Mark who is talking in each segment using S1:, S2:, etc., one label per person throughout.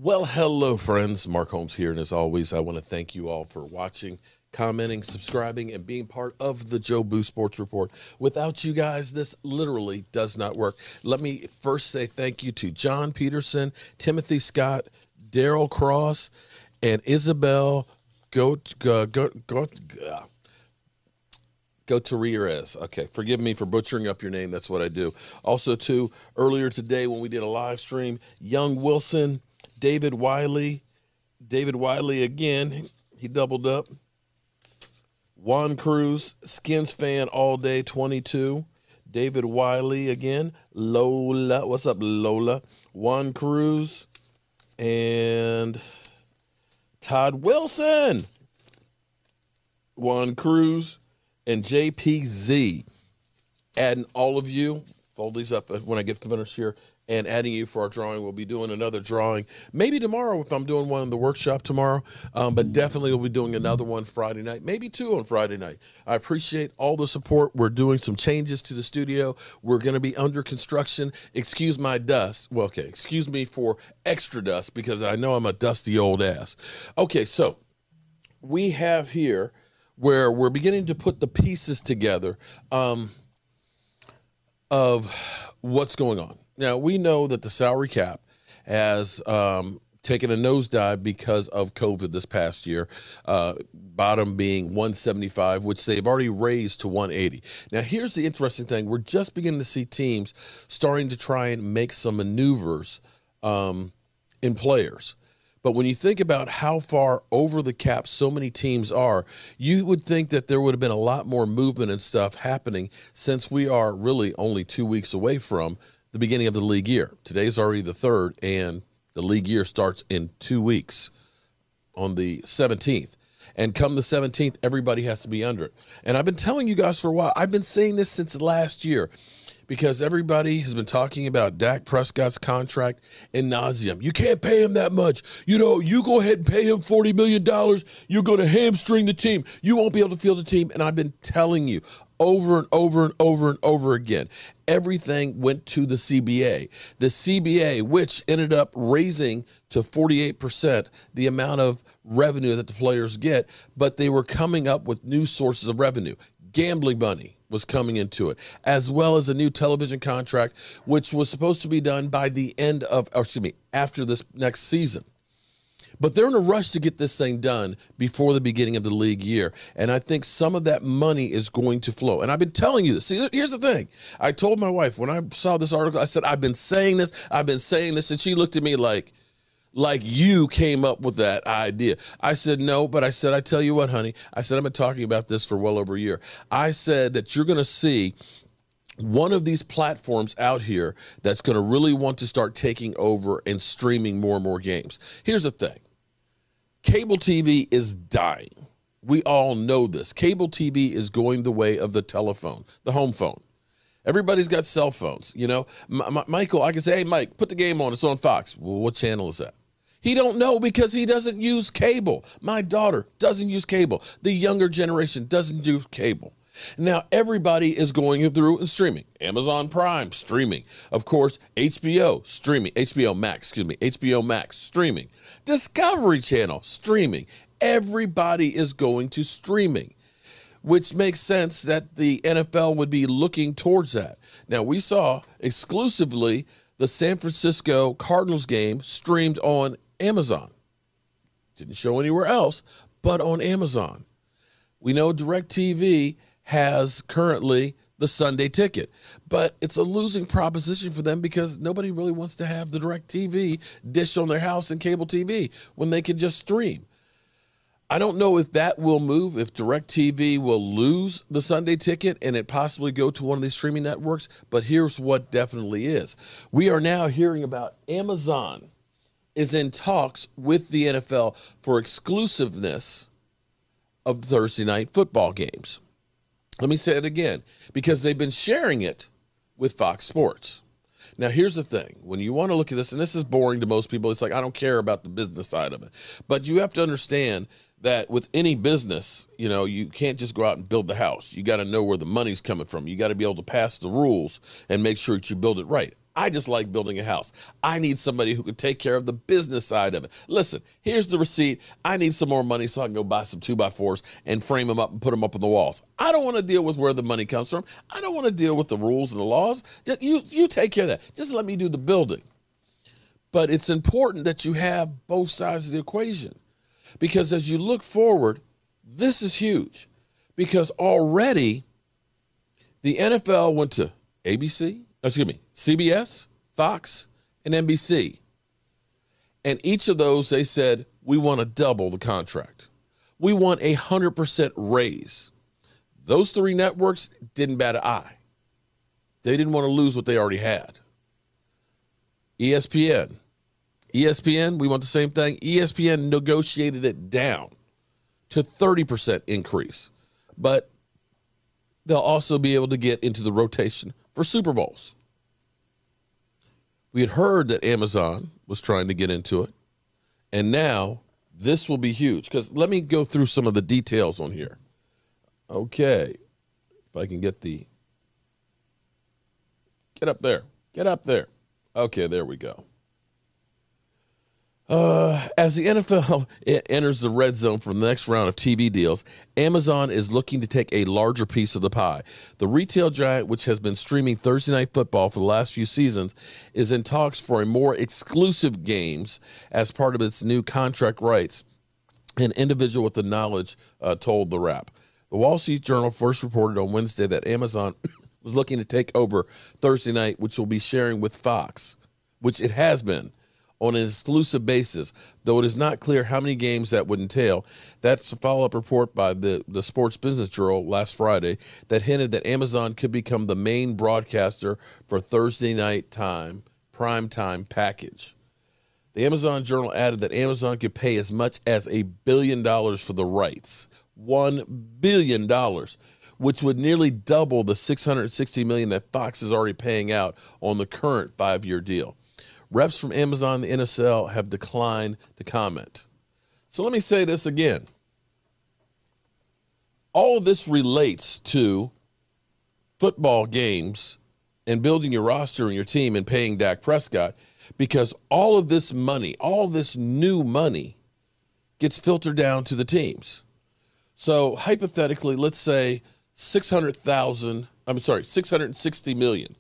S1: Well, hello, friends. Mark Holmes here, and as always, I want to thank you all for watching, commenting, subscribing, and being part of the Joe Boo Sports Report. Without you guys, this literally does not work. Let me first say thank you to John Peterson, Timothy Scott, Daryl Cross, and Isabel Gutierrez. Okay, forgive me for butchering up your name. That's what I do. Also, too, earlier today when we did a live stream, Young Wilson, David Wiley again, he doubled up. Juan Cruz, Skins fan all day, 22. David Wiley again. Lola, what's up, Lola? Juan Cruz and Todd Wilson. Juan Cruz and JPZ. Adding all of you, fold these up when I get finished here, and adding you for our drawing. We'll be doing another drawing maybe tomorrow if I'm doing one in the workshop tomorrow, but definitely we'll be doing another one Friday night, maybe two on Friday night. I appreciate all the support. We're doing some changes to the studio. We're going to be under construction. Excuse my dust. Well, okay, excuse me for extra dust because I know I'm a dusty old ass. Okay, so we have here where we're beginning to put the pieces together of what's going on. Now, we know that the salary cap has taken a nosedive because of COVID this past year, bottom being 175, which they've already raised to 180. Now, here's the interesting thing. We're just beginning to see teams starting to try and make some maneuvers in players. But when you think about how far over the cap so many teams are, you would think that there would have been a lot more movement and stuff happening since we are really only 2 weeks away from the beginning of the league year. Today's already the 3rd, and the league year starts in 2 weeks on the 17th. And come the 17th, everybody has to be under it. And I've been telling you guys for a while, I've been saying this since last year, because everybody has been talking about Dak Prescott's contract in nauseum. You can't pay him that much. You know, you go ahead and pay him $40 million. You're going to hamstring the team. You won't be able to field the team. And I've been telling you over and over and over and over again, everything went to the CBA. The CBA, which ended up raising to 48% the amount of revenue that the players get, but they were coming up with new sources of revenue. Gambling money was coming into it, as well as a new television contract, which was supposed to be done by the end of, or excuse me, after this next season. But they're in a rush to get this thing done before the beginning of the league year. And I think some of that money is going to flow. And I've been telling you this. See, here's the thing. I told my wife when I saw this article, I said, I've been saying this. And she looked at me like you came up with that idea. I said, no, but I said, I tell you what, honey. I said, I've been talking about this for well over a year. I said that you're going to see one of these platforms out here that's going to really want to start taking over and streaming more and more games. Here's the thing. Cable TV is dying. We all know this. Cable TV is going the way of the telephone, the home phone. Everybody's got cell phones, you know. Michael, I can say, hey, Mike, put the game on. It's on Fox. Well, what channel is that? He don't know because he doesn't use cable. My daughter doesn't use cable. The younger generation doesn't do cable. Now, everybody is going through and streaming. Amazon Prime, streaming. Of course, HBO, streaming. HBO Max, streaming. Discovery Channel, streaming. Everybody is going to streaming, which makes sense that the NFL would be looking towards that. Now, we saw exclusively the San Francisco Cardinals game streamed on Amazon. Didn't show anywhere else but on Amazon. We know DirecTV has currently the Sunday ticket, but it's a losing proposition for them because nobody really wants to have the DirecTV dish on their house and cable TV when they can just stream. I don't know if that will move, if DirecTV will lose the Sunday ticket and it possibly go to one of these streaming networks, but here's what definitely is. We are now hearing about Amazon is in talks with the NFL for exclusiveness of Thursday night football games. Let me say it again, because they've been sharing it with Fox Sports. Now, here's the thing. When you want to look at this, and this is boring to most people, it's like, I don't care about the business side of it. But you have to understand that with any business, you know, you can't just go out and build the house. You got to know where the money's coming from. You got to be able to pass the rules and make sure that you build it right. I just like building a house. I need somebody who can take care of the business side of it. Listen, here's the receipt. I need some more money so I can go buy some 2x4s and frame them up and put them up on the walls. I don't want to deal with where the money comes from. I don't want to deal with the rules and the laws. Just, you take care of that. Just let me do the building. But it's important that you have both sides of the equation, because as you look forward, this is huge, because already the NFL went to CBS, Fox, and NBC. And each of those, they said, we want to double the contract. We want 100% raise. Those three networks didn't bat an eye. They didn't want to lose what they already had. ESPN, we want the same thing. ESPN negotiated it down to 30% increase. But they'll also be able to get into the rotation for Super Bowls. We had heard that Amazon was trying to get into it, and now this will be huge, because let me go through some of the details on here. Okay, if I can get up there. Okay, there we go. As the NFL enters the red zone for the next round of TV deals, Amazon is looking to take a larger piece of the pie. The retail giant, which has been streaming Thursday Night Football for the last few seasons, is in talks for a more exclusive games as part of its new contract rights. An individual with the knowledge told The Wrap. The Wall Street Journal first reported on Wednesday that Amazon was looking to take over Thursday night, which will be sharing with Fox, which it has been, on an exclusive basis, though it is not clear how many games that would entail. That's a follow-up report by the Sports Business Journal last Friday that hinted that Amazon could become the main broadcaster for Thursday night prime time package. The Amazon Journal added that Amazon could pay as much as $1 billion for the rights. $1 billion, which would nearly double the $660 million that Fox is already paying out on the current 5-year deal. Reps from Amazon and the NFL have declined to comment. So let me say this again. All of this relates to football games and building your roster and your team and paying Dak Prescott, because all of this money, all this new money gets filtered down to the teams. So hypothetically, let's say 660 million.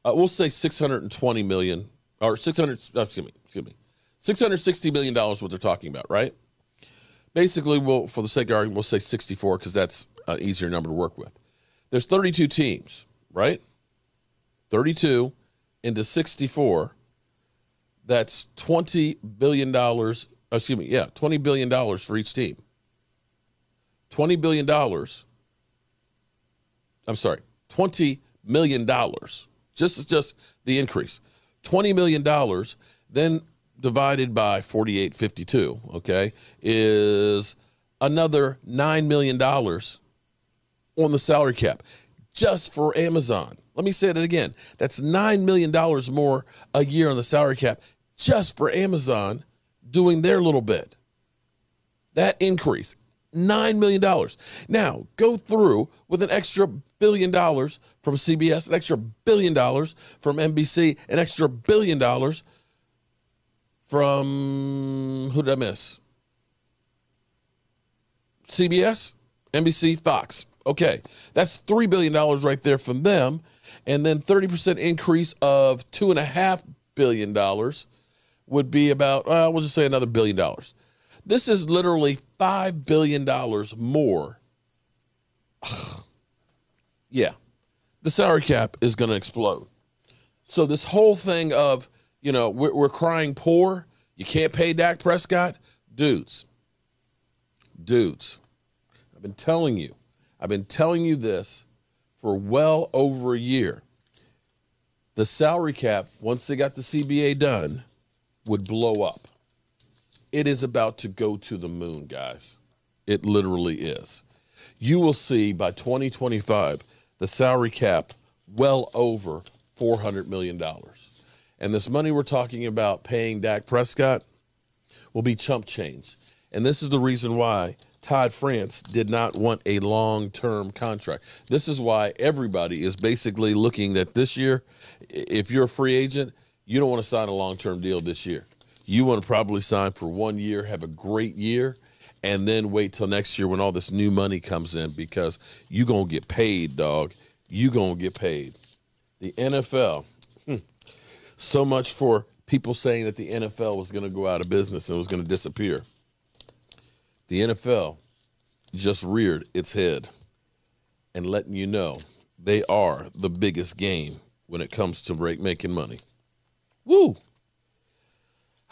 S1: We'll say 620 million. Or $660 million what they're talking about, right? Basically, for the sake of argument, we'll say 64, because that's an easier number to work with. There's 32 teams, right? 32 into 64, that's $20 billion. $20 billion for each team. $20 billion. I'm sorry, $20 million. Just the increase. $20 million, then divided by 48.52, okay, is another $9 million on the salary cap just for Amazon. Let me say that again. That's $9 million more a year on the salary cap just for Amazon doing their little bit. That increase, $9 million. Now, go through with an extra $1 billion from CBS, an extra $1 billion from NBC, an extra $1 billion from, who did I miss? CBS, NBC, Fox. Okay, that's $3 billion right there from them. And then 30% increase of $2.5 billion would be about, we'll just say another $1 billion. This is literally $5 billion more. Yeah, the salary cap is going to explode. So this whole thing of, we're crying poor, you can't pay Dak Prescott. Dudes, I've been telling you this for well over a year. The salary cap, once they got the CBA done, would blow up. It is about to go to the moon, guys. It literally is. You will see by 2025 the salary cap well over $400 million. And this money we're talking about paying Dak Prescott will be chump change. And this is the reason why Todd France did not want a long-term contract. This is why everybody is basically looking at this year. If you're a free agent, you don't want to sign a long-term deal this year. You want to probably sign for 1 year, have a great year, and then wait till next year when all this new money comes in, because you're going to get paid, dog. You're going to get paid. The NFL, so much for people saying that the NFL was going to go out of business and was going to disappear. The NFL just reared its head and letting you know they are the biggest game when it comes to making money. Woo!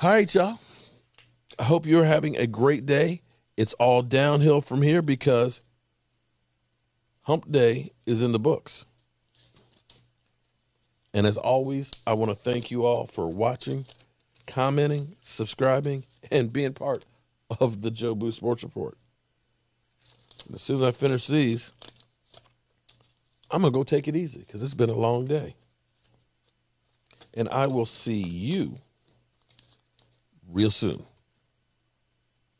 S1: All right, y'all. I hope you're having a great day. It's all downhill from here because Hump Day is in the books. And as always, I want to thank you all for watching, commenting, subscribing, and being part of the Joe Boo Sports Report. And as soon as I finish these, I'm going to go take it easy because it's been a long day. And I will see you real soon.